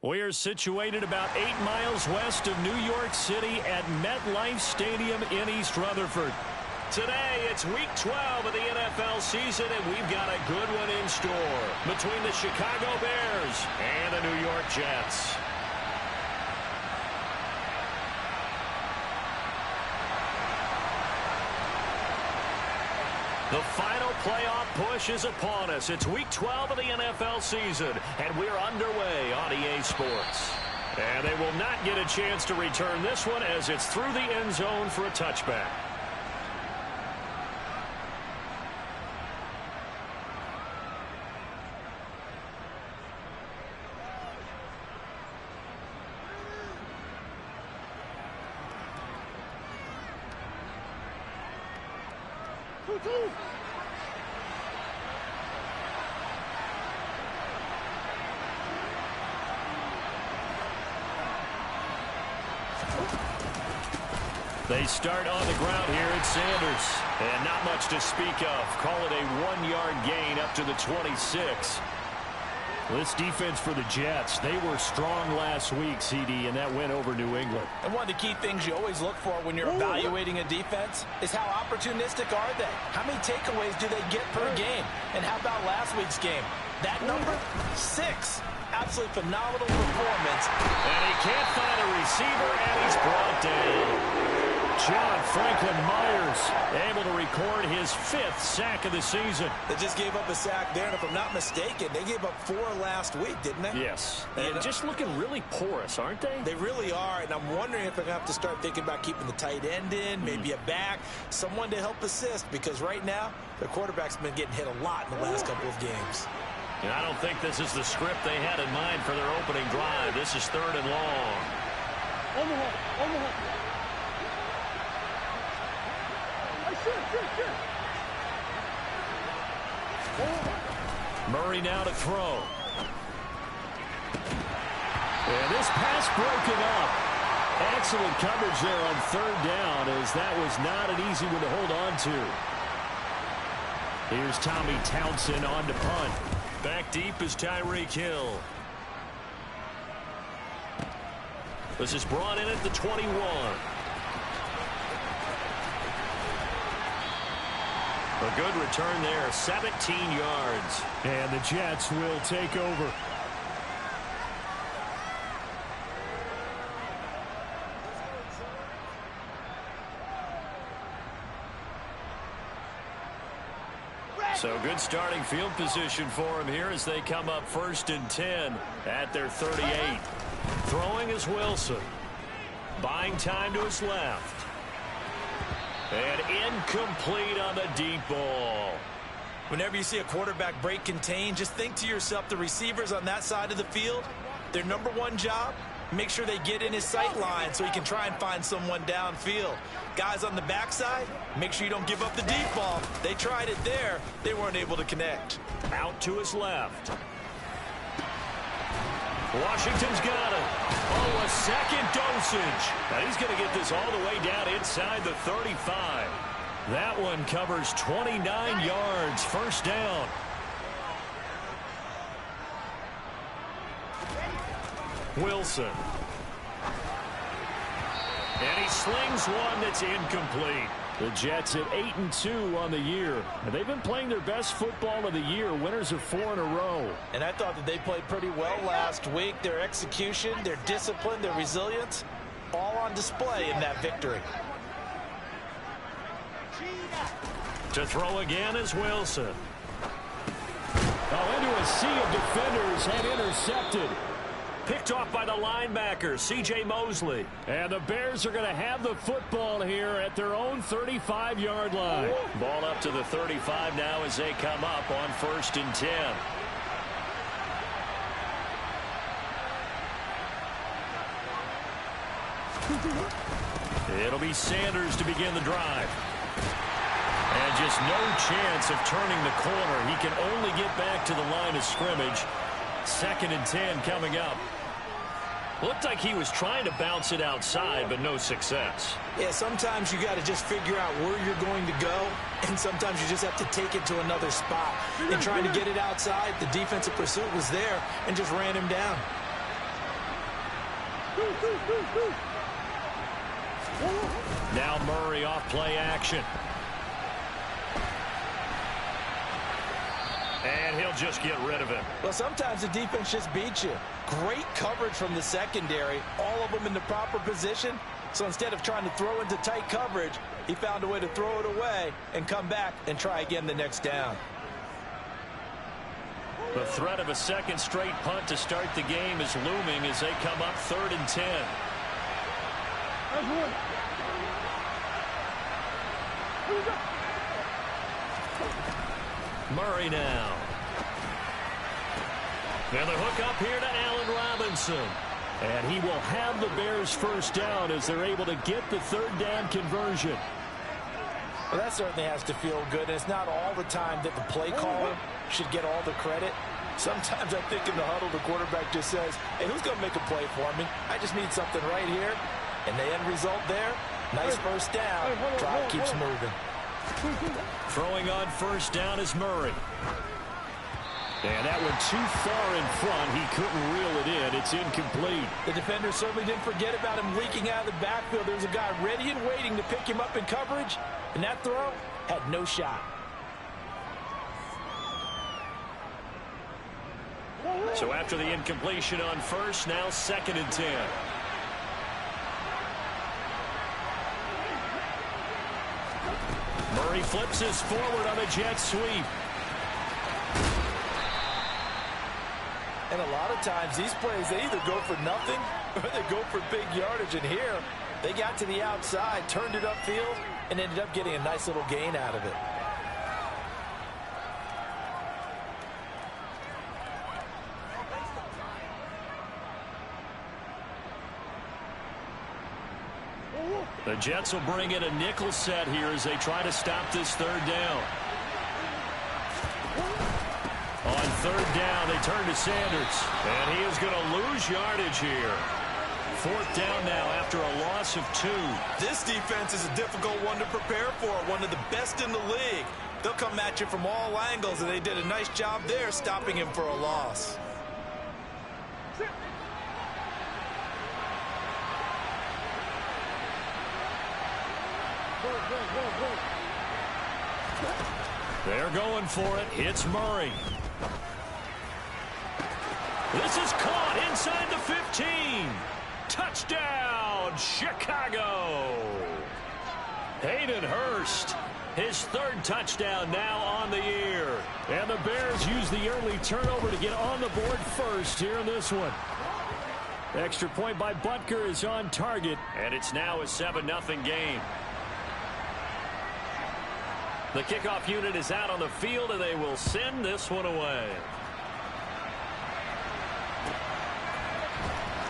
We are situated about 8 miles west of New York City at MetLife Stadium in East Rutherford. Today, it's Week 12 of the NFL season, and we've got a good one in store between the Chicago Bears and the New York Jets. The final playoff push is upon us. It's Week 12 of the NFL season, and we're underway on EA Sports. And they will not get a chance to return this one as it's through the end zone for a touchback. They start on the ground here at Sanders. And not much to speak of. Call it a 1-yard gain up to the 26. This defense for the Jets, they were strong last week, CD, and that went over New England. And one of the key things you always look for when you're evaluating a defense is how opportunistic are they? How many takeaways do they get per game? And how about last week's game? That number, 6. Absolutely phenomenal performance. And he can't find a receiver, and he's brought down. John Franklin Myers able to record his 5th sack of the season. They just gave up a sack there, and if I'm not mistaken, they gave up 4 last week, didn't they? Yes. And just looking really porous, aren't they? They really are, and I'm wondering if they're going to have to start thinking about keeping the tight end in, maybe a back, someone to help assist, because right now, their quarterback's been getting hit a lot in the last couple of games. And I don't think this is the script they had in mind for their opening drive. This is 3rd and long. Overhead. Murray now to throw. And this pass broken up. Excellent coverage there on 3rd down, as that was not an easy one to hold on to. Here's Tommy Townsend on to punt. Back deep is Tyreek Hill. This is brought in at the 21. A good return there, 17 yards. And the Jets will take over. So good starting field position for him here as they come up 1st and 10 at their 38. Throwing is Wilson. Buying time to his left. And incomplete on the deep ball. Whenever you see a quarterback break contain, just think to yourself, the receivers on that side of the field, their number one job, make sure they get in his sight line so he can try and find someone downfield. Guys on the backside, make sure you don't give up the deep ball. They tried it there. They weren't able to connect. Out to his left. Washington's got it. Oh, a second dosage. Now he's going to get this all the way down inside the 35. That one covers 29 yards. 1st down. Wilson. And he slings one that's incomplete. The Jets at 8-2 on the year. And they've been playing their best football of the year. Winners of 4 in a row. And I thought that they played pretty well last week. Their execution, their discipline, their resilience, all on display in that victory. To throw again is Wilson. Oh, into a sea of defenders and intercepted. Picked off by the linebacker, C.J. Mosley. And the Bears are going to have the football here at their own 35-yard line. Ball up to the 35 now as they come up on 1st and 10. It'll be Sanders to begin the drive. And just no chance of turning the corner. He can only get back to the line of scrimmage. 2nd and 10 coming up. Looked like he was trying to bounce it outside, but no success. Yeah, sometimes you got to just figure out where you're going to go, and sometimes you just have to take it to another spot. And trying to get it outside, the defensive pursuit was there and just ran him down. Now Murray off play action. And he'll just get rid of it. Well, sometimes the defense just beats you. Great coverage from the secondary. All of them in the proper position. So instead of trying to throw into tight coverage, he found a way to throw it away and come back and try again the next down. The threat of a second straight punt to start the game is looming as they come up 3rd and 10. Murray now. And the hook up here to Allen Robinson. And he will have the Bears first down as they're able to get the 3rd down conversion. Well, that certainly has to feel good. And it's not all the time that the play caller should get all the credit. Sometimes I think in the huddle, the quarterback just says, hey, who's going to make a play for me? I just need something right here. And the end result there, nice first down. Drive keeps moving. Throwing on first down is Murray. And that went too far in front. He couldn't reel it in. It's incomplete. The defender certainly didn't forget about him leaking out of the backfield. There was a guy ready and waiting to pick him up in coverage. And that throw had no shot. So after the incompletion on first, now 2nd and 10. Murray flips this forward on a jet sweep. And a lot of times these plays, they either go for nothing or they go for big yardage. And here, they got to the outside, turned it upfield, and ended up getting a nice little gain out of it. The Jets will bring in a nickel set here as they try to stop this 3rd down. On 3rd down, they turn to Sanders. And he is going to lose yardage here. 4th down now after a loss of 2. This defense is a difficult one to prepare for, one of the best in the league. They'll come at you from all angles, and they did a nice job there stopping him for a loss. They're going for it. It's Murray. This is caught inside the 15. Touchdown, Chicago. Hayden Hurst, his 3rd touchdown now on the year. And the Bears use the early turnover to get on the board first here in this one. Extra point by Butker is on target, and it's now a 7-0 game. The kickoff unit is out on the field, and they will send this one away.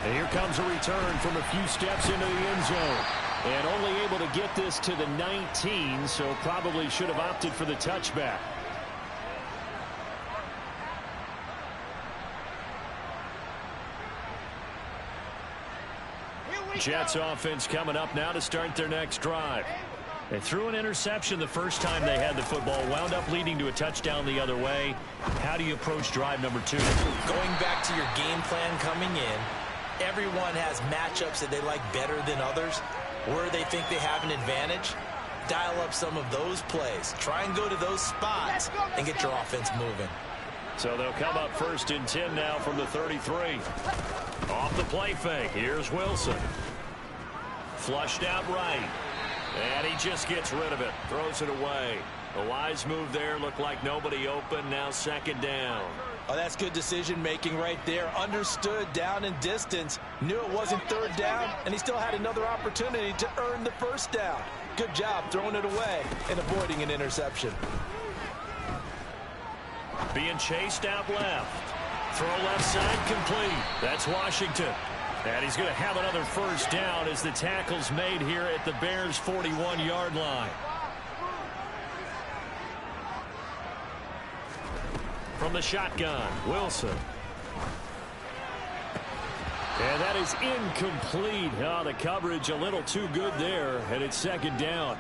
And here comes a return from a few steps into the end zone. And only able to get this to the 19, so probably should have opted for the touchback. Jets offense coming up now to start their next drive. They threw an interception the first time they had the football, wound up leading to a touchdown the other way. How do you approach drive number 2? Going back to your game plan coming in, everyone has matchups that they like better than others, where they think they have an advantage. Dial up some of those plays. Try and go to those spots and get your offense moving. So they'll come up 1st and 10 now from the 33. Off the play fake. Here's Wilson. Flushed out right. And he just gets rid of it. Throws it away. A wise move there. Looked like nobody open. Now 2nd down. Oh, that's good decision-making right there. Understood down and distance. Knew it wasn't 3rd down, and he still had another opportunity to earn the 1st down. Good job throwing it away and avoiding an interception. Being chased out left. Throw left side complete. That's Washington. And he's going to have another 1st down as the tackle's made here at the Bears' 41-yard line. From the shotgun, Wilson. And that is incomplete. Oh, the coverage a little too good there, and it's 2nd down.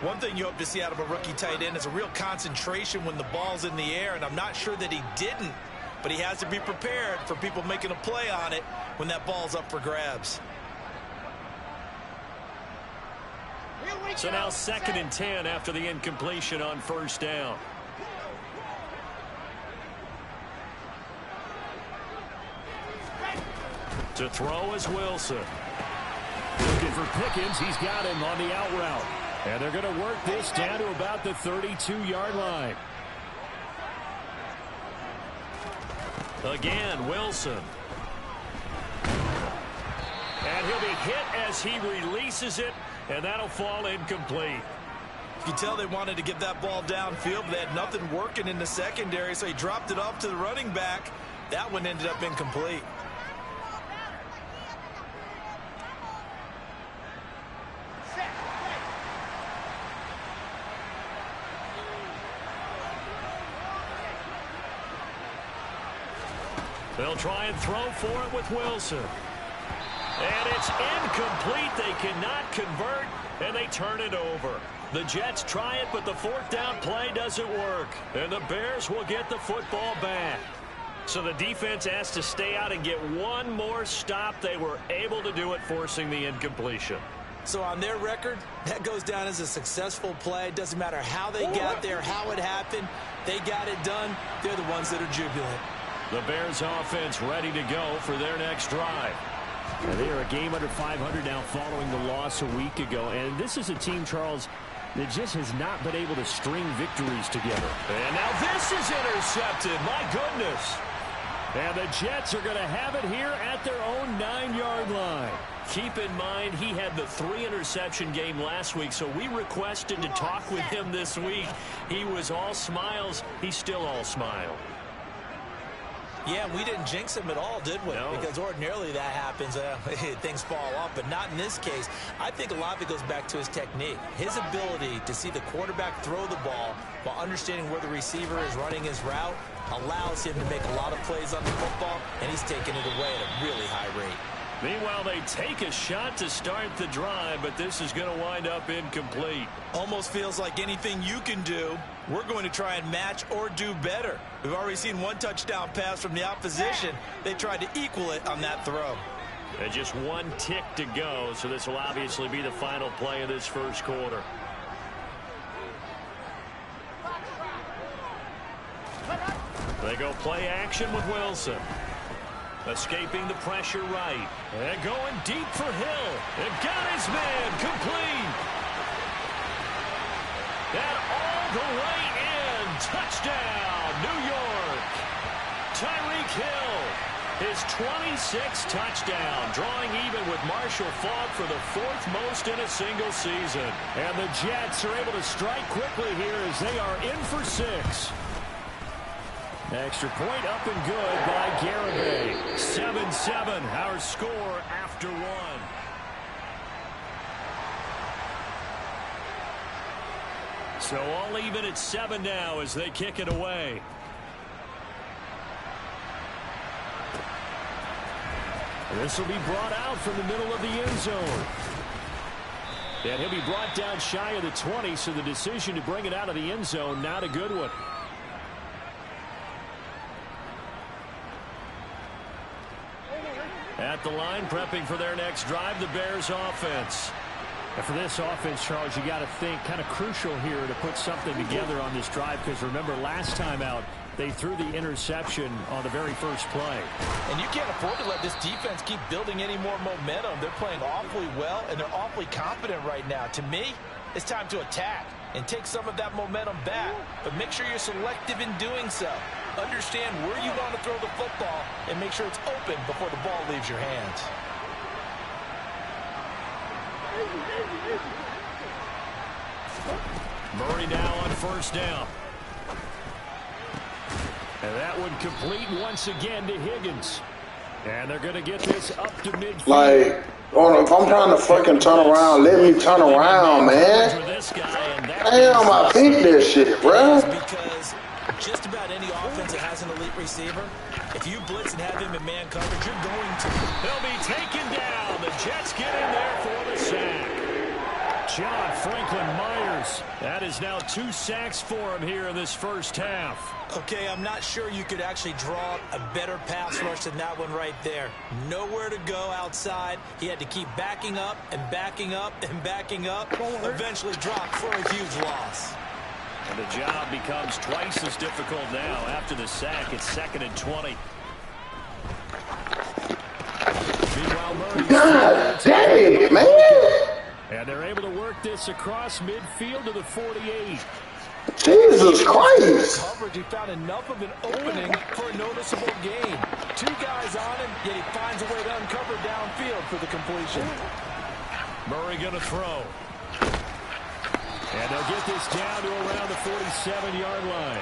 One thing you hope to see out of a rookie tight end is a real concentration when the ball's in the air, and I'm not sure that he didn't but he has to be prepared for people making a play on it when that ball's up for grabs. So now 2nd and 10 after the incompletion on 1st down. To throw is Wilson. Looking for Pickens. He's got him on the out route. And they're going to work this down to about the 32-yard line. Again, Wilson. And he'll be hit as he releases it, and that'll fall incomplete. You can tell they wanted to get that ball downfield, but they had nothing working in the secondary, so he dropped it off to the running back. That one ended up incomplete. They'll try and throw for it with Wilson. And it's incomplete. They cannot convert, and they turn it over. The Jets try it, but the 4th down play doesn't work. And the Bears will get the football back. So the defense has to stay out and get one more stop. They were able to do it, forcing the incompletion. So on their record, that goes down as a successful play. It doesn't matter how they got there, how it happened. They got it done. They're the ones that are jubilant. The Bears offense ready to go for their next drive. And they are a game under 500 now following the loss a week ago. And this is a team, Charles, that just has not been able to string victories together. And now this is intercepted. My goodness. And the Jets are going to have it here at their own 9-yard line. Keep in mind, he had the 3-interception game last week, so we requested to talk with him this week. He was all smiles. He's still all smile. Yeah, we didn't jinx him at all, did we? No. Because ordinarily that happens, things fall off, but not in this case. I think a lot of it goes back to his technique. His ability to see the quarterback throw the ball while understanding where the receiver is running his route allows him to make a lot of plays on the football, and he's taking it away at a really high rate. Meanwhile, they take a shot to start the drive, but this is going to wind up incomplete. Almost feels like anything you can do, we're going to try and match or do better. We've already seen one touchdown pass from the opposition. They tried to equal it on that throw. And just one tick to go, so this will obviously be the final play of this first quarter. They go play action with Wilson. Escaping the pressure right. And going deep for Hill. And got his man complete. And all the way in. Touchdown, New York. Tyreek Hill, his 26th touchdown, drawing even with Marshall Faulk for the 4th most in a single season. And the Jets are able to strike quickly here as they are in for 6. Extra point up and good by Garibay. 7-7, our score after 1. So all even at 7 now as they kick it away. This will be brought out from the middle of the end zone. And he'll be brought down shy of the 20, so the decision to bring it out of the end zone, not a good one. At the line, prepping for their next drive, the Bears offense. And for this offense, Charles, you got to think kind of crucial here to put something together on this drive, because remember last time out, they threw the interception on the very first play. And you can't afford to let this defense keep building any more momentum. They're playing awfully well, and they're awfully confident right now. To me, it's time to attack and take some of that momentum back, but make sure you're selective in doing so. Understand where you want to throw the football and make sure it's open before the ball leaves your hands. Murray now on 1st down. And that one complete once again to Higgins. And they're going to get this up to midfield. Like, if I'm trying to freaking turn around, let me turn around, man. Damn, I picked this shit, bro. Because just about any offense that has an elite receiver, if you blitz and have him in man coverage, you're going to. They'll be taken down. The Jets get in there for the sack. John Franklin Myers. That is now 2 sacks for him here in this first half. Okay, I'm not sure you could actually draw a better pass rush than that one right there. Nowhere to go outside. He had to keep backing up and backing up and backing up. Eventually dropped for a huge loss. And the job becomes twice as difficult now. After the sack, it's 2nd and 20. Meanwhile, Murray. God dang, man. And they're able to work this across midfield to the 48. Jesus Christ. Coverage, he found enough of an opening for a noticeable gain. 2 guys on him, yet he finds a way to uncover downfield for the completion. Murray going to throw. And they'll get this down to around the 47-yard line.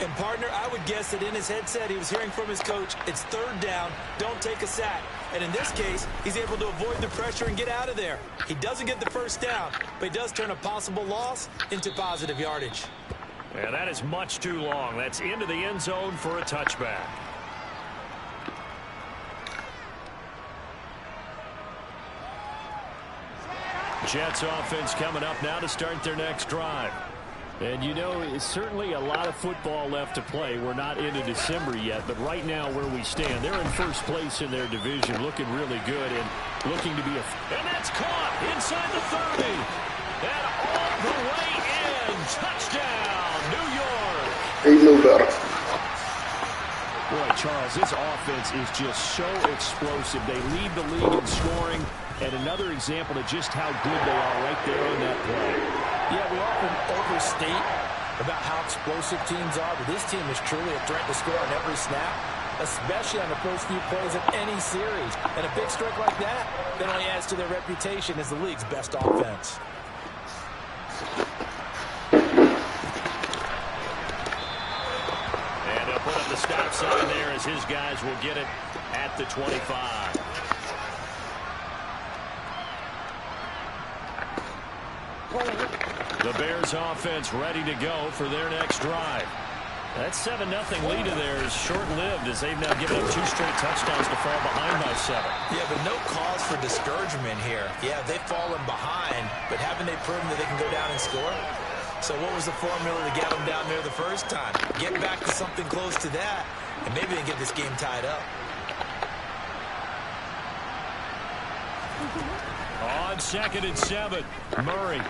And, partner, I would guess that in his headset he was hearing from his coach, it's 3rd down, don't take a sack. And in this case, he's able to avoid the pressure and get out of there. He doesn't get the first down, but he does turn a possible loss into positive yardage. And that is much too long. That's into the end zone for a touchback. Jets offense coming up now to start their next drive. And, you know, it's certainly a lot of football left to play. We're not into December yet, but right now where we stand, they're in first place in their division, looking really good and looking to be a... And that's caught inside the 30. And all the way in. Touchdown, New York. He knew better. Boy, Charles, this offense is just so explosive. They lead the league in scoring, and another example of just how good they are right there on that play. Yeah, we often overstate about how explosive teams are, but this team is truly a threat to score on every snap, especially on the first few plays of any series. And a big strike like that only adds to their reputation as the league's best offense. And they'll put up the stop sign there as his guys will get it at the 25. The Bears offense ready to go for their next drive. That 7-0 lead of theirs short-lived as they've now given up 2 straight touchdowns to fall behind by 7. Yeah, but no cause for discouragement here. Yeah, they've fallen behind, but haven't they proven that they can go down and score? So what was the formula to get them down there the first time? Get back to something close to that, and maybe they can get this game tied up. On 2nd and 7, Murray.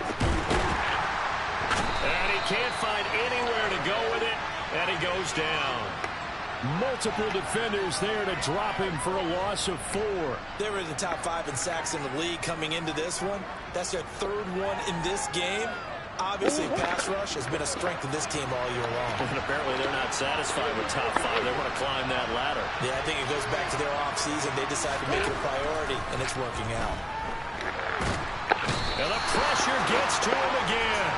And he can't find anywhere to go with it, and he goes down. Multiple defenders there to drop him for a loss of 4. They were in the top 5 in sacks in the league coming into this one. That's their 3rd one in this game. Obviously, pass rush has been a strength of this team all year long. And apparently they're not satisfied with top 5. They want to climb that ladder. Yeah, I think it goes back to their offseason. They decided to make it a priority, and it's working out. And the pressure gets to him again.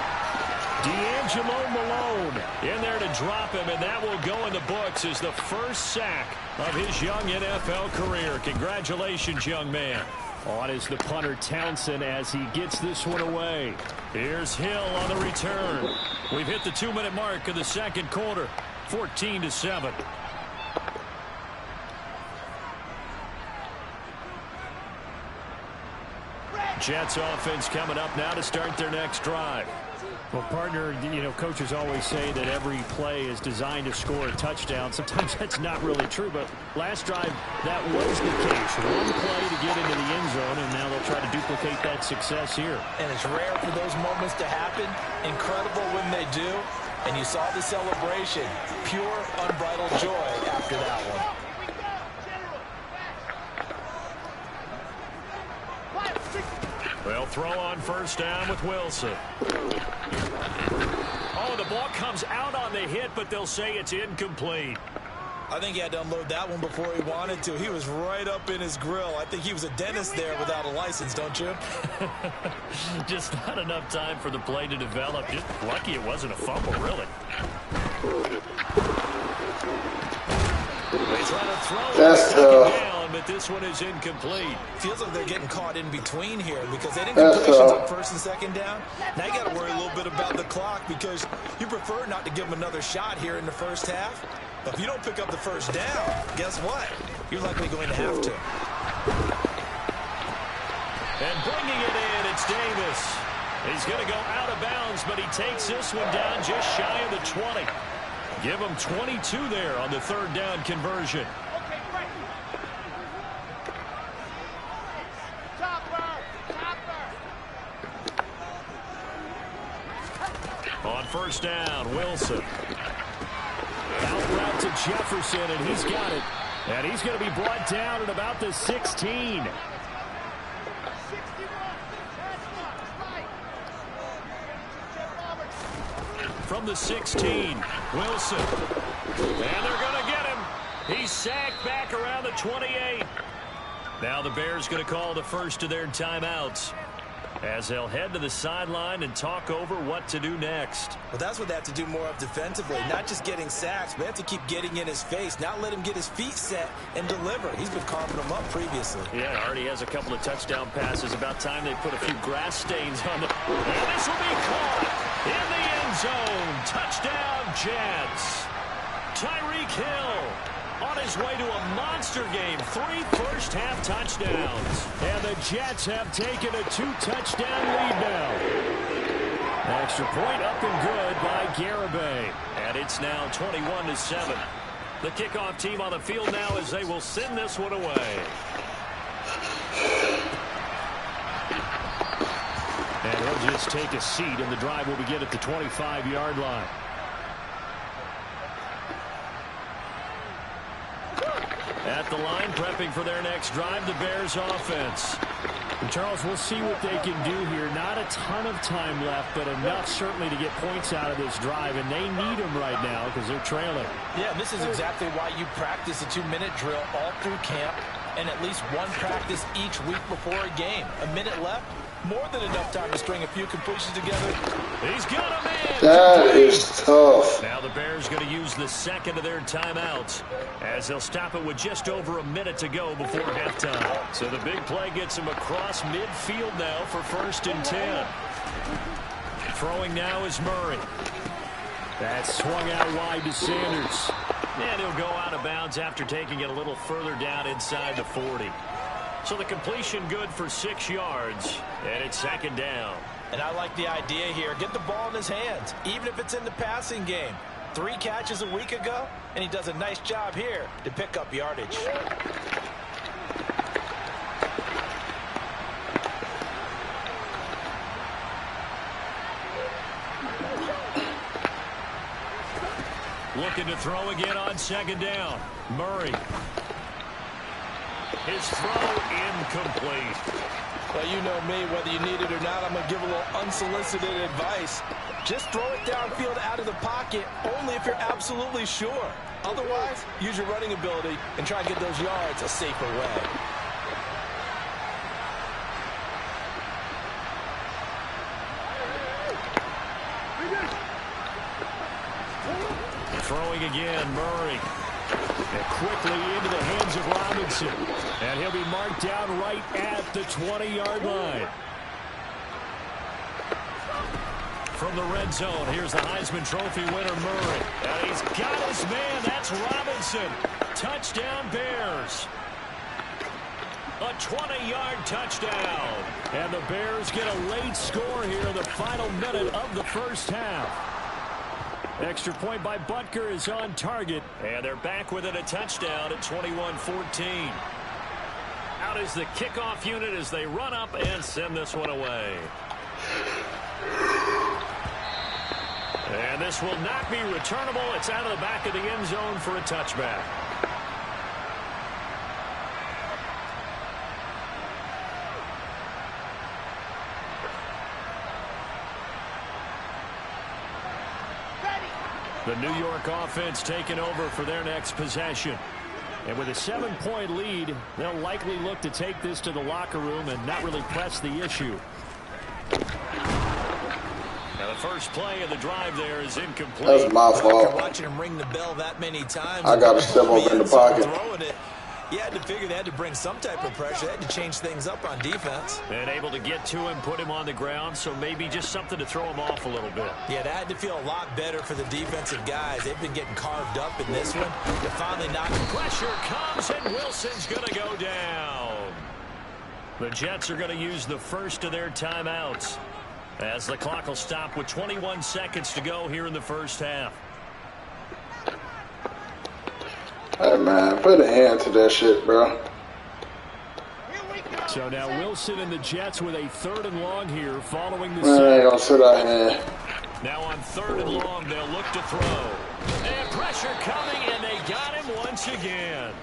D'Angelo Malone in there to drop him, and that will go in the books as the first sack of his young NFL career. Congratulations, young man. On is the punter Townsend as he gets this one away. Here's Hill on the return. We've hit the 2-minute mark of the 2nd quarter, 14-7. Jets offense coming up now to start their next drive. Well, partner, you know, coaches always say that every play is designed to score a touchdown. Sometimes that's not really true, but last drive, that was the case. One play to get into the end zone, and now they'll try to duplicate that success here. And it's rare for those moments to happen. Incredible when they do. And you saw the celebration. Pure, unbridled joy after that one. They'll throw on first down with Wilson. Oh, the ball comes out on the hit, but they'll say it's incomplete. I think he had to unload that one before he wanted to. He was right up in his grill. I think he was a dentist there without a license, don't you? Just not enough time for the play to develop. Just lucky it wasn't a fumble, really. They try to throw That's down, but this one is incomplete. Feels like they're getting caught in between here because they didn't completions on first and second down. Now you got to worry a little bit about the clock because you prefer not to give them another shot here in the first half. But if you don't pick up the first down, guess what? You're likely going to have to. And bringing it in, it's Davis. He's going to go out of bounds, but he takes this one down just shy of the 20. Give him 22 there on the third down conversion. On first down, Wilson. Out route to Jefferson, and he's got it. And he's going to be brought down at about the 16. From the 16, Wilson. And they're going to get him. He's sacked back around the 28. Now the Bears going to call the first of their timeouts as they'll head to the sideline and talk over what to do next. Well, that's what they have to do more of defensively. Not just getting sacks, but they have to keep getting in his face, not let him get his feet set and deliver. He's been carving them up previously. Yeah, already has a couple of touchdown passes. About time they put a few grass stains on them. And this will be caught in the end zone. Touchdown, Jets. Tyreek Hill on his way to a monster game. 3 first-half touchdowns. And the Jets have taken a 2-touchdown lead now. Extra point up and good by Garibay. And it's now 21-7. The kickoff team on the field now as they will send this one away. And he'll just take a seat, and the drive will begin at the 25-yard line. At the line, prepping for their next drive, the Bears offense. And Charles, we'll see what they can do here. Not a ton of time left, but enough certainly to get points out of this drive, and they need them right now because they're trailing. Yeah, this is exactly why you practice a 2-minute drill all through camp and at least one practice each week before a game. A minute left, more than enough time to string a few completions together. He's got a man. That is tough. Now the Bears going to use the second of their timeouts as they'll stop it with just over a minute to go before halftime. So the big play gets him across midfield now for 1st and 10. Throwing now is Murray. That's swung out wide to Sanders. And he'll go out of bounds after taking it a little further down inside the 40. So the completion good for 6 yards, and it's 2nd down. And I like the idea here. Get the ball in his hands, even if it's in the passing game. 3 catches a week ago, and he does a nice job here to pick up yardage. Looking to throw again on 2nd down. Murray. His throw incomplete. Well, you know me, whether you need it or not, I'm going to give a little unsolicited advice. Just throw it downfield out of the pocket only if you're absolutely sure. Otherwise, use your running ability and try and get those yards a safer way. Throwing again, Murray. And quickly into the hands of Robinson. And he'll be marked down right at the 20-yard line. From the red zone, here's the Heisman Trophy winner, Murray. And he's got his man. That's Robinson. Touchdown, Bears. A 20-yard touchdown. And the Bears get a late score here in the final minute of the first half. Extra point by Butker is on target. And they're back within a touchdown at 21-14. Out is the kickoff unit as they run up and send this one away. And this will not be returnable. It's out of the back of the end zone for a touchback. The New York offense taking over for their next possession. And with a 7-point lead, they'll likely look to take this to the locker room and not really press the issue. Now the first play of the drive there is incomplete. That's my fault. Watching him ring the bell that many times. I got to step up in the pocket. Throwing it. You had to figure they had to bring some type of pressure. They had to change things up on defense. And able to get to him, put him on the ground, so maybe just something to throw him off a little bit. Yeah, that had to feel a lot better for the defensive guys. They've been getting carved up in this one. They're finally knocking. Pressure comes, and Wilson's going to go down. The Jets are going to use the first of their timeouts As the clock will stop with 21 seconds to go here in the first half. Hey, man, put an end to that shit, bro. So now Wilson and the Jets with a 3rd and long here following the Man, I ain't gonna sit out here. Now on 3rd and long, they'll look to throw. And pressure coming, and they got him once again.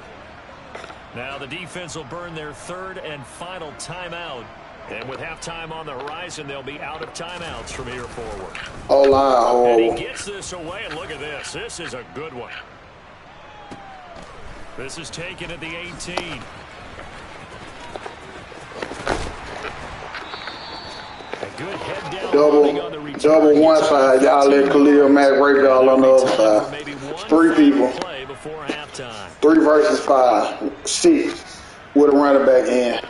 Now the defense will burn their 3rd and final timeout. And with halftime on the horizon, they'll be out of timeouts from here forward. Oh, and he gets this away, and look at this. This is a good one. This is taken at the 18. A good head down double one side. Y'all let Khalil Mack break y'all on the other side. 3 people. 3 versus 5. 6 with a running back in.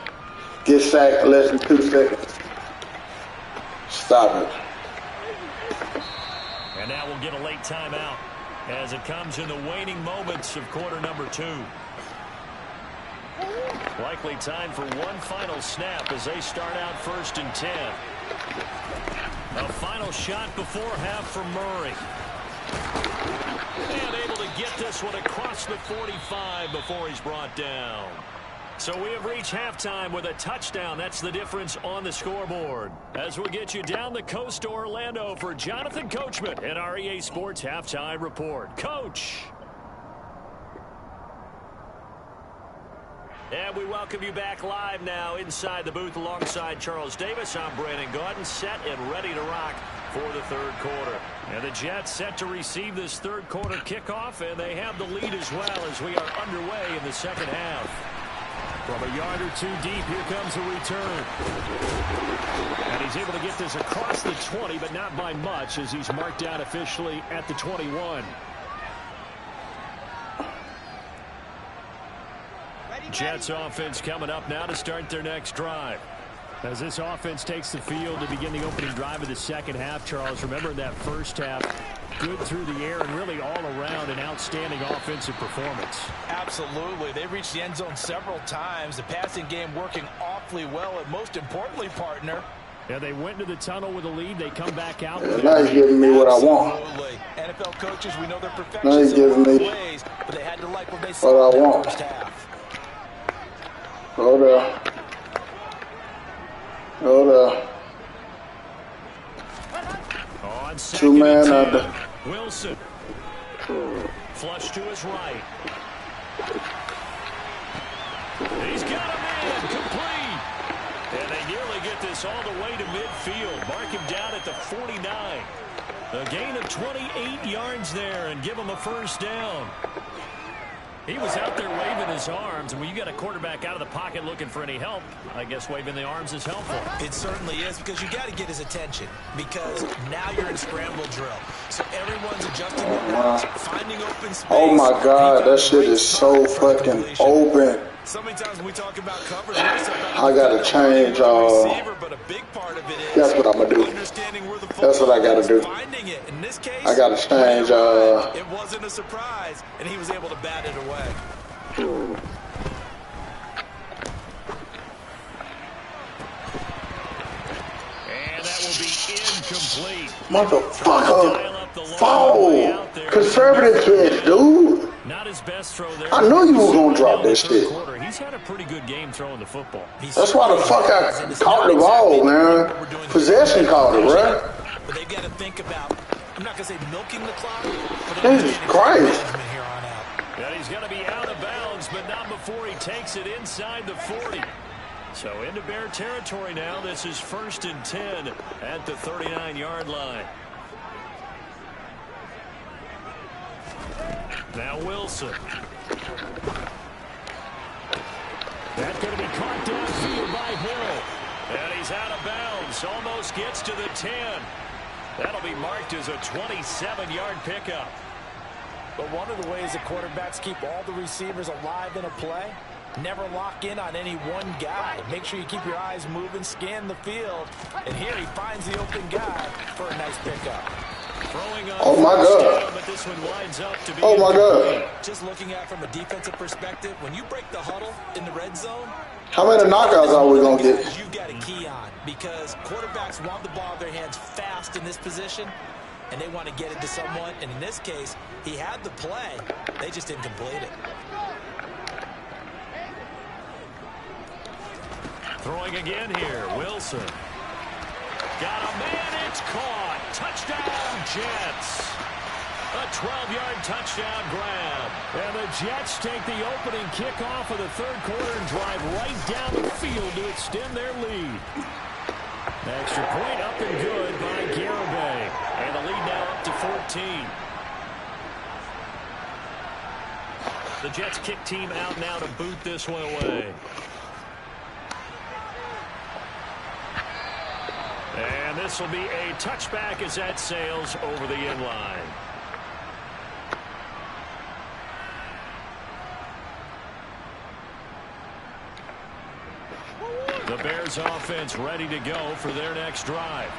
Get sacked in less than 2 seconds. Stop it. And now we'll get a late timeout as it comes in the waning moments of quarter number 2. Likely time for one final snap as they start out 1st and 10. A final shot before half from Murray. And able to get this one across the 45 before he's brought down. So we have reached halftime with a touchdown. That's the difference on the scoreboard. As we'll get you down the coast to Orlando for Jonathan Coachman and our EA Sports Halftime Report. Coach. And we welcome you back live now inside the booth alongside Charles Davis. I'm Brandon Gaudin, set and ready to rock for the 3rd quarter. And the Jets set to receive this 3rd quarter kickoff, and they have the lead as well as we are underway in the 2nd half. From a yard or 2 deep, here comes a return. And he's able to get this across the 20, but not by much as he's marked down officially at the 21. Jets offense coming up now to start their next drive. As this offense takes the field to begin the opening drive of the 2nd half, Charles, remember that first half, good through the air and really all around an outstanding offensive performance. Absolutely. They reached the end zone several times. The passing game working awfully well, and most importantly, partner. Yeah, they went into the tunnel with a lead. They come back out. Now he's giving me what I want. Absolutely. NFL coaches, we know they're Now perfectionists he's giving me ways, but they had to like what they saw what I in want. the first half. Hold up. Hold up. On 2-man under. Wilson. Flush to his right. He's got him in. Complete. And they nearly get this all the way to midfield. Mark him down at the 49. A gain of 28 yards there and give him a 1st down. He was out there waving his arms, and when you got a quarterback out of the pocket looking for any help, I guess waving the arms is helpful. It certainly is, because you got to get his attention, because now you're in scramble drill. So everyone's adjusting their routes, finding open space. Oh my God, that shit is so fucking open. So many times when we talk about coverage, I gotta change. but a big part of it is that's what I'm gonna do. That's what I gotta do. Finding it. In this case, I gotta change. It wasn't a surprise, and he was able to bat it away. And that will be incomplete. Motherfucker. Foul. Conservative pitch, dude. Not his best throw there. I knew you were gonna drop this shit. He's had a pretty good game throwing the football. That's why the fuck I caught the ball, man. Possession called it, right? But they've got to think about, I'm not going to say milking the clock, but Jesus Christ. here on out. And he's going to be out of bounds, but not before he takes it inside the 40. So into Bear territory now. This is 1st and 10 at the 39-yard line. Now Wilson. That's going to be caught downfield by Hill. And he's out of bounds. Almost gets to the 10. That'll be marked as a 27-yard pickup. But one of the ways that quarterbacks keep all the receivers alive in a play, never lock in on any one guy. Make sure you keep your eyes moving, scan the field. And here he finds the open guy for a nice pickup. Oh, my God. Oh, my God. Just looking at it from a defensive perspective, when you break the huddle in the red zone, how many knockouts are we going to get? You've got a key on because quarterbacks want the ball in their hands fast in this position, and they want to get it to someone. And in this case, he had the play. They just didn't complete it. Throwing again here, Wilson. Got a man, it's caught. Touchdown, Jets. A 12-yard touchdown grab. And the Jets take the opening kickoff of the third quarter and drive right down the field to extend their lead. Extra point up and good by Garibay. And the lead now up to 14. The Jets kick team out now to boot this one away. And this will be a touchback as that sails over the end line. The Bears offense ready to go for their next drive.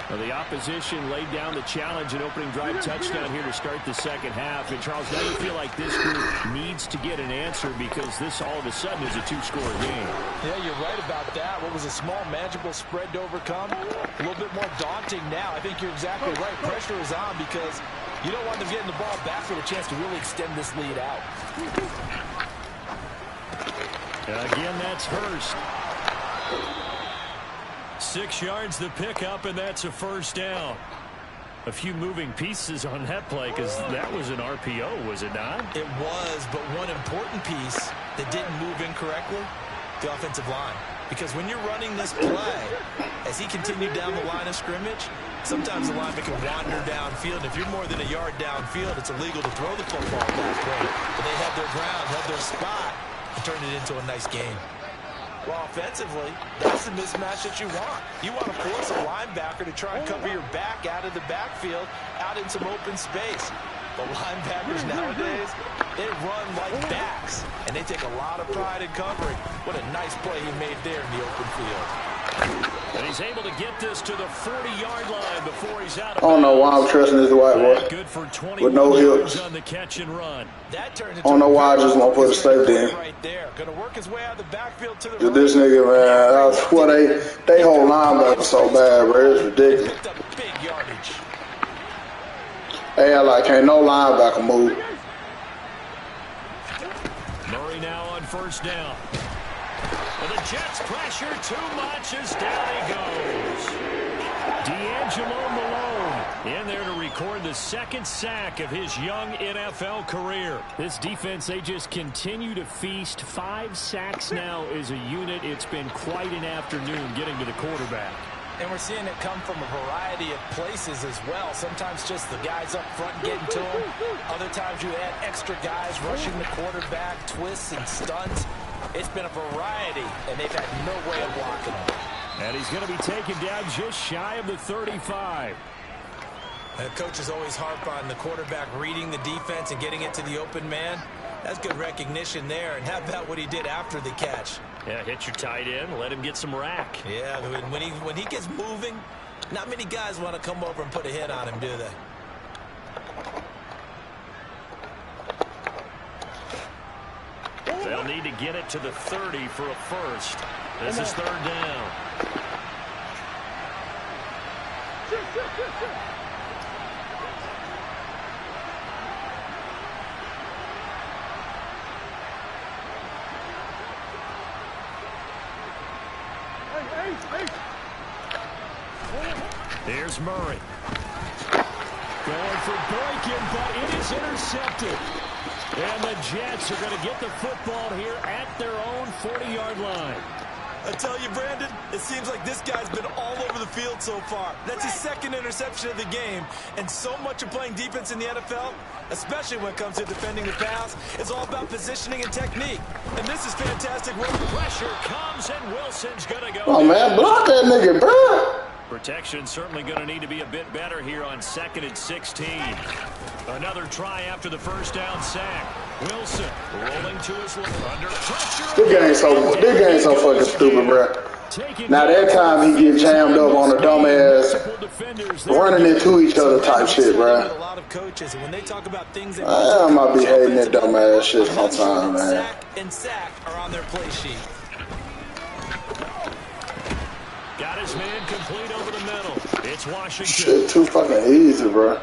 Well, the opposition laid down the challenge and opening drive touchdown here to start the second half. And, Charles, now you feel like this group needs to get an answer because this all of a sudden is a two-score game. Yeah, you're right about that. What was a small, manageable spread to overcome, a little bit more daunting now. I think you're exactly right. Pressure is on because you don't want them getting the ball back with a chance to really extend this lead out. And again, that's Hurst. 6 yards the pickup, and that's a first down. A few moving pieces on that play because that was an RPO, was it not? It was, but one important piece that didn't move incorrectly, the offensive line. Because when you're running this play, as he continued down the line of scrimmage, sometimes the lineman can wander downfield. If you're more than a yard downfield, it's illegal to throw the football that way. But they held their ground, held their spot, and turned it into a nice game. Well, offensively, that's the mismatch that you want. You want to force a linebacker to try and cover your back out of the backfield, out in some open space. But linebackers nowadays, they run like backs, and they take a lot of pride in covering. What a nice play he made there in the open field. And he's able to get this to the 40-yard line before he's out of I don't know why I'm trusting this white boy good for 20 with no hips. on the catch and run. That turned I don't know why I just want to put a safety in. Right there. Going to work his way out of the backfield to the Right. This nigga, man, that's what they hold linebacker so bad, bro. It's ridiculous. Picked up big yardage. Hey, like, ain't no linebacker move. Murray now on first down. Well, the Jets pressure too much as down he goes. D'Angelo Malone in there to record the second sack of his young NFL career. This defense, they just continue to feast. 5 sacks now as a unit. It's been quite an afternoon getting to the quarterback. And we're seeing it come from a variety of places as well. Sometimes just the guys up front getting to him. Other times you add extra guys rushing the quarterback, twists and stunts. It's been a variety, and they've had no way of blocking him. And he's going to be taken down just shy of the 35. And coaches always harp on the quarterback reading the defense and getting it to the open man. That's good recognition there. And how about what he did after the catch? Yeah, hit your tight end, let him get some rack. Yeah, when he gets moving, not many guys want to come over and put a hit on him, do they? They'll need to get it to the 30 for a first. This is third down. Here's Murray. Going for Boykin, but it is intercepted. And the Jets are going to get the football here at their own 40-yard line. I tell you, Brandon, it seems like this guy's been all over the field so far. That's his second interception of the game. And so much of playing defense in the NFL, especially when it comes to defending the pass, is all about positioning and technique. And this is fantastic work. Pressure comes, and Wilson's going to go. Oh, man, block that nigga, bro. Protection certainly going to need to be a bit better here on 2nd and 16. Another try after the first down sack. Wilson rolling to his left under pressure. This game's so fucking stupid, bro. Now that time he get jammed up on a dumbass running into each other type shit, bro. A lot of coaches, and when they talk about things, I might be hating that dumbass shit sometime, man. Sack and sack are on their play sheet. Got his man complete over the middle. It's Washington. Shit too fucking easy, bro.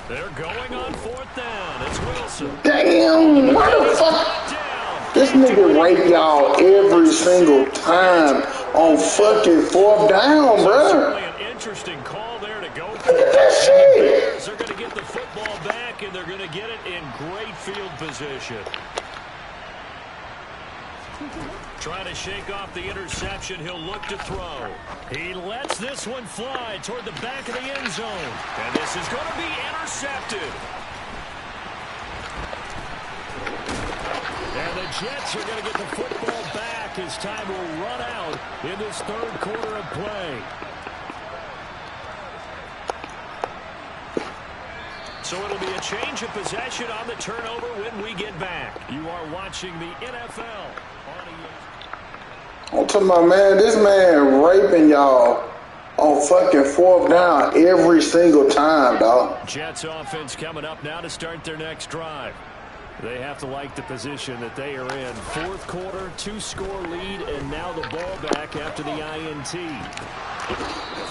They're going on 4th down. It's Wilson. Damn, what the fuck? This nigga rape y'all every single time on fucking 4th down, bro. Certainly an interesting call there to go for. That shit. They're going to get the football back, and they're going to get it in great field position. Trying to shake off the interception. He'll look to throw. He lets this one fly toward the back of the end zone. And this is going to be intercepted. And the Jets are going to get the football back as time will run out in this 3rd quarter of play. So it'll be a change of possession on the turnover when we get back. You are watching the NFL. I'm talking about, man, this man raping y'all on fucking 4th down every single time, dog. Jets offense coming up now to start their next drive. They have to like the position that they are in. 4th quarter, 2-score lead, and now the ball back after the INT.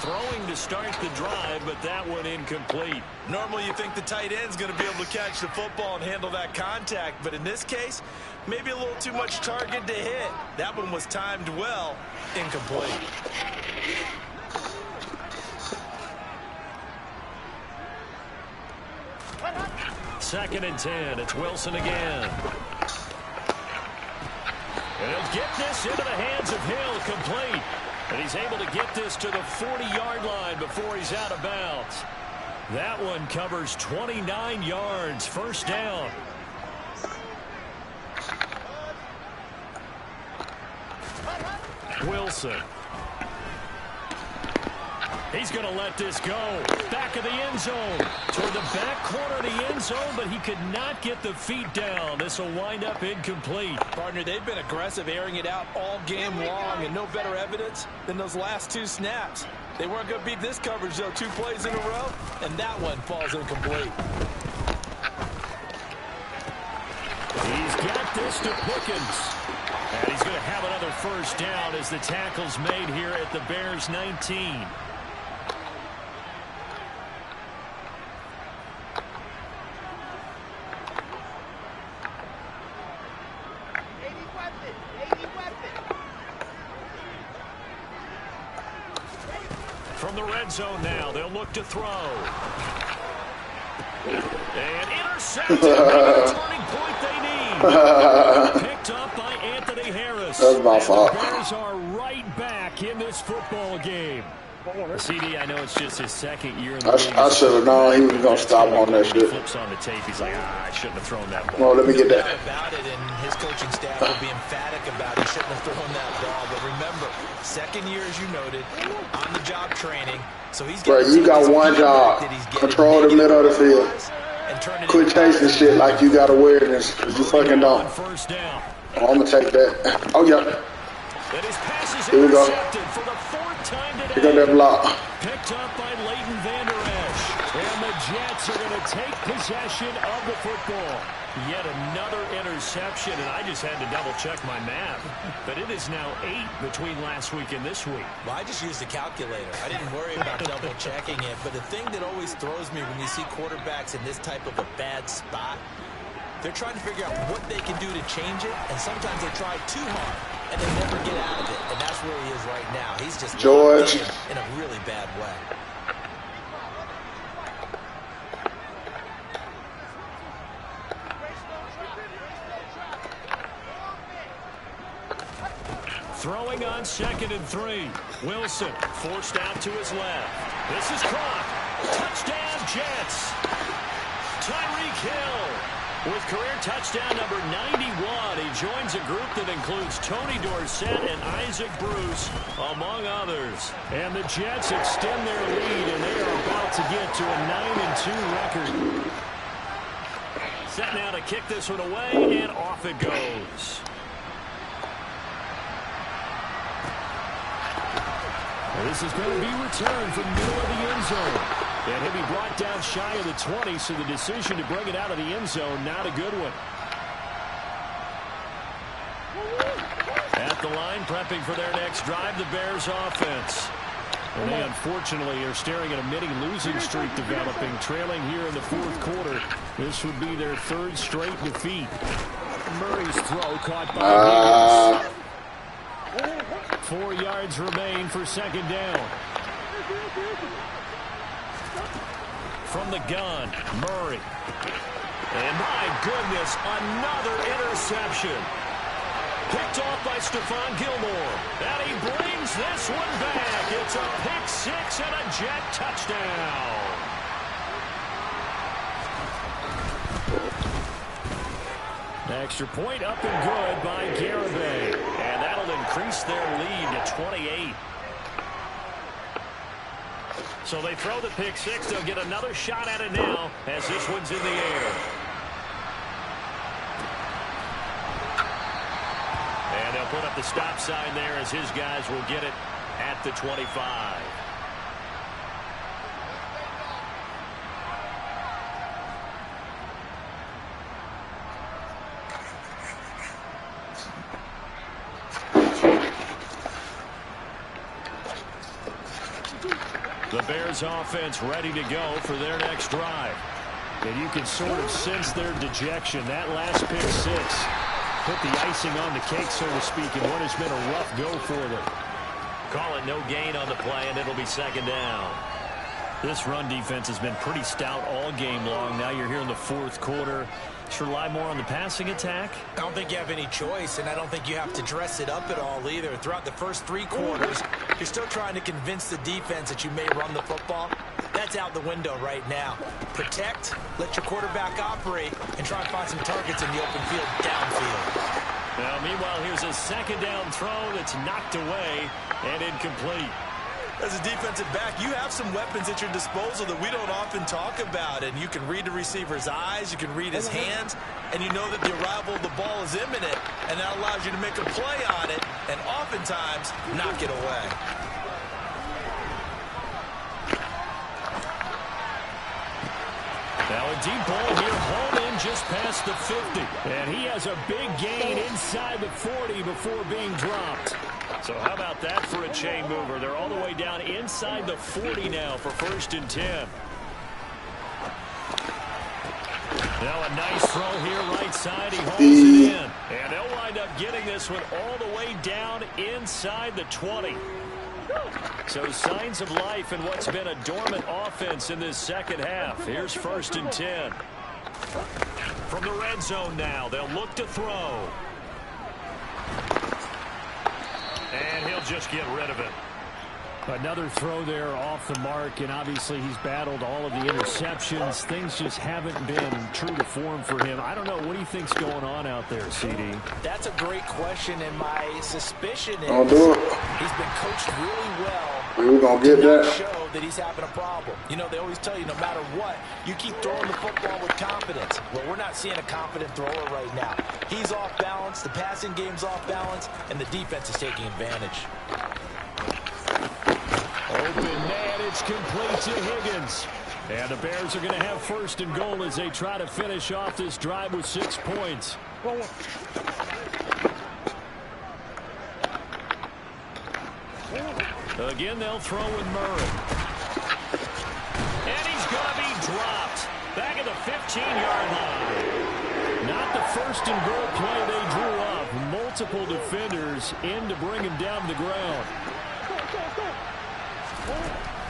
Throwing to start the drive, but that one incomplete. Normally you think the tight end's going to be able to catch the football and handle that contact, but in this case, maybe a little too much target to hit. That one was timed well, incomplete. Second and 10. It's Wilson again. And he'll get this into the hands of Hill, complete. And he's able to get this to the 40-yard line before he's out of bounds. That one covers 29 yards. First down. Wilson. He's going to let this go. Back of the end zone. Toward the back corner of the end zone, but he could not get the feet down. This will wind up incomplete. Partner, they've been aggressive, airing it out all game long, and no better evidence than those last 2 snaps. They weren't going to beat this coverage, though. 2 plays in a row, and that one falls incomplete. He's got this to Pickens. And he's going to have another first down as the tackle's made here at the Bears' 19. From the red zone now, they'll look to throw. And intercepted. The turning point they need. Picked up by Anthony Harris. That's my fault. The Bears are right back in this football game. CD, I know it's just his 2nd year in the league. I should have known he was going to stop on that shit. He flips on the tape. He's like, I shouldn't have thrown that ball. Well, let me get that. About it, and his coaching staff will be emphatic about he shouldn't have thrown that ball. But remember, 2nd year, as you noted, on-the-job training. So he's Bro, you got one job. Control the middle of the field. Quit chasing shit like you got awareness. You fucking don't. First down. Oh, I'm going to take that. Oh, yeah. Here we go. Here go that block. Picked up by Leighton Vander Esch. And the Jets are going to take possession of the football. Yet another interception, and I just had to double-check my math. But it is now 8 between last week and this week. Well, I just used a calculator. I didn't worry about double-checking it. But the thing that always throws me when you see quarterbacks in this type of a bad spot, they're trying to figure out what they can do to change it, and sometimes they try too hard, and they never get out of it. And that's where he is right now. He's just George in a really bad way. Throwing on 2nd and 3. Wilson forced out to his left. This is caught. Touchdown, Jets. Tyreek Hill. With career touchdown number 91, he joins a group that includes Tony Dorsett and Isaac Bruce, among others. And the Jets extend their lead, and they are about to get to a 9-2 record. Set now to kick this one away, and off it goes. This is going to be returned from the middle of the end zone. And he'll be brought down shy of the 20, so the decision to bring it out of the end zone, not a good one. At the line, prepping for their next drive, the Bears offense. And they unfortunately are staring at a mini losing streak developing, trailing here in the fourth quarter. This would be their third straight defeat. Murray's throw caught by Higgins. 4 yards remain for second down. From the gun, Murray. And my goodness, another interception. Picked off by Stephon Gilmore. And he brings this one back. It's a pick six and a Jet touchdown. Extra point up and good by Garibay. And that'll increase their lead to 28. So they throw the pick six. They'll get another shot at it now as this one's in the air. And they'll put up the stop sign there as his guys will get it at the 25. The Bears offense ready to go for their next drive. And you can sort of sense their dejection. That last pick six put the icing on the cake, so to speak, in what has been a rough go for them. Call it no gain on the play, and it'll be second down. This run defense has been pretty stout all game long. Now you're here in the fourth quarter. Should rely more on the passing attack? I don't think you have any choice, and I don't think you have to dress it up at all either. Throughout the first 3 quarters, you're still trying to convince the defense that you may run the football. That's out the window right now. Protect, let your quarterback operate, and try and find some targets in the open field downfield. Now, meanwhile, here's a second down throw that's knocked away and incomplete. As a defensive back, you have some weapons at your disposal that we don't often talk about. And you can read the receiver's eyes, you can read his hands, and you know that the arrival of the ball is imminent. And that allows you to make a play on it and oftentimes knock it away. Now a deep ball here, home in just past the 50. And he has a big gain inside the 40 before being dropped. So how about that for a chain mover? They're all the way down inside the 40 now for 1st and 10. Now a nice throw here right side. He holds it in. And they'll wind up getting this one all the way down inside the 20. So signs of life in what's been a dormant offense in this second half. Here's 1st and 10. From the red zone now, they'll look to throw. And he'll just get rid of it. Another throw there off the mark, and obviously he's battled all of the interceptions. Things just haven't been true to form for him. I don't know. What do you think's going on out there, CD? That's a great question, and my suspicion is he's been coached really well. We're going to get that. Show that he's having a problem. You know, they always tell you no matter what, you keep throwing the football with confidence. Well, we're not seeing a confident thrower right now. He's off balance, the passing game's off balance, and the defense is taking advantage. Open man, it's complete to Higgins. And the Bears are going to have 1st and goal as they try to finish off this drive with 6 points. Again, they'll throw with Murray. And he's going to be dropped. Back at the 15-yard line. Not the 1st and goal play they drew up. Multiple defenders in to bring him down to the ground.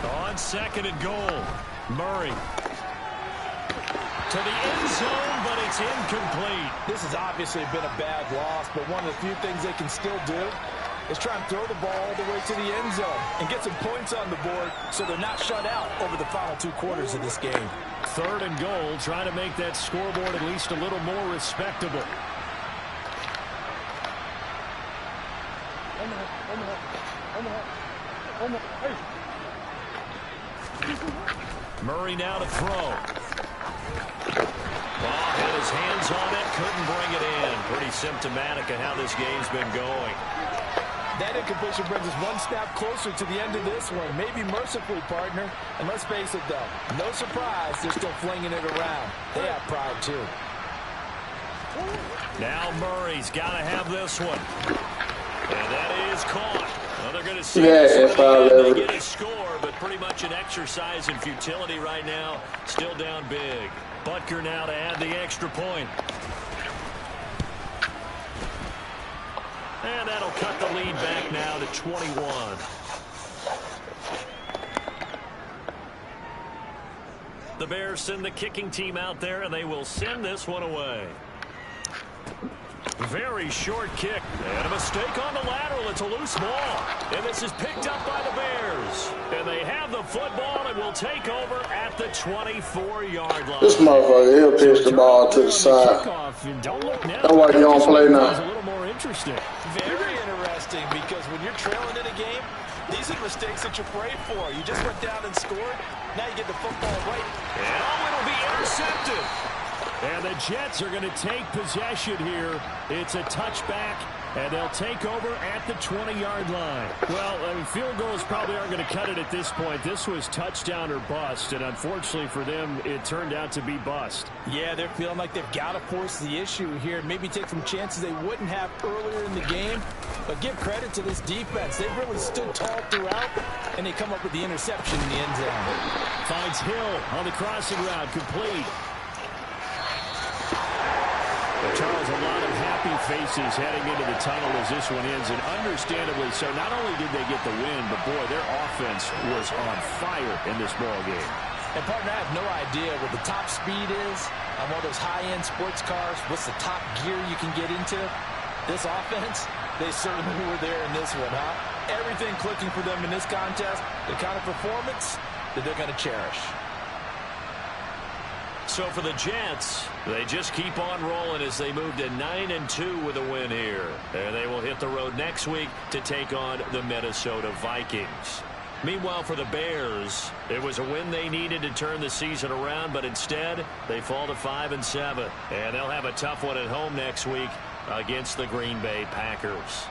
On 2nd and goal, Murray to the end zone, but it's incomplete. This has obviously been a bad loss, but one of the few things they can still do is try and throw the ball all the way to the end zone and get some points on the board so they're not shut out over the final 2 quarters of this game. 3rd and goal, trying to make that scoreboard at least a little more respectable. Murray now to throw. Had his hands on it, couldn't bring it in. Pretty symptomatic of how this game's been going. That incompletion brings us 1 snap closer to the end of this one. Maybe mercifully, partner. And let's face it, though, no surprise, they're still flinging it around. They have pride, too. Now Murray's got to have this one. And that is caught. Well, they're going to see they get a score, but pretty much an exercise in futility right now. Still down big. Butker now to add the extra point. And that'll cut the lead back now to 21. The Bears send the kicking team out there, and they will send this one away. Very short kick. And a mistake on the lateral. It's a loose ball. And this is picked up by the Bears. And they have the football and will take over at the 24-yard line. This motherfucker, he'll pitch the ball to the side. That's why he don't play now. A little more interesting. Very interesting, because when you're trailing in a game, these are the mistakes that you pray for. You just went down and scored. Now you get the football right. And it'll be intercepted. And the Jets are going to take possession here. It's a touchback, and they'll take over at the 20-yard line. Well, field goals probably aren't going to cut it at this point. This was touchdown or bust, and unfortunately for them, it turned out to be bust. Yeah, they're feeling like they've got to force the issue here, maybe take some chances they wouldn't have earlier in the game. But give credit to this defense. They've really stood tall throughout, and they come up with the interception in the end zone. Finds Hill on the crossing route, complete. Charles, a lot of happy faces heading into the tunnel as this one ends, and understandably so. Not only did they get the win, but boy, their offense was on fire in this ball game. And partner, I have no idea what the top speed is on one of those high-end sports cars. What's the top gear you can get into? This offense, they certainly were there in this one, huh? Everything clicking for them in this contest, the kind of performance that they're going to cherish. So for the Jets, they just keep on rolling as they move to 9-2 with a win here. And they will hit the road next week to take on the Minnesota Vikings. Meanwhile, for the Bears, it was a win they needed to turn the season around, but instead they fall to 5-7. And they'll have a tough one at home next week against the Green Bay Packers.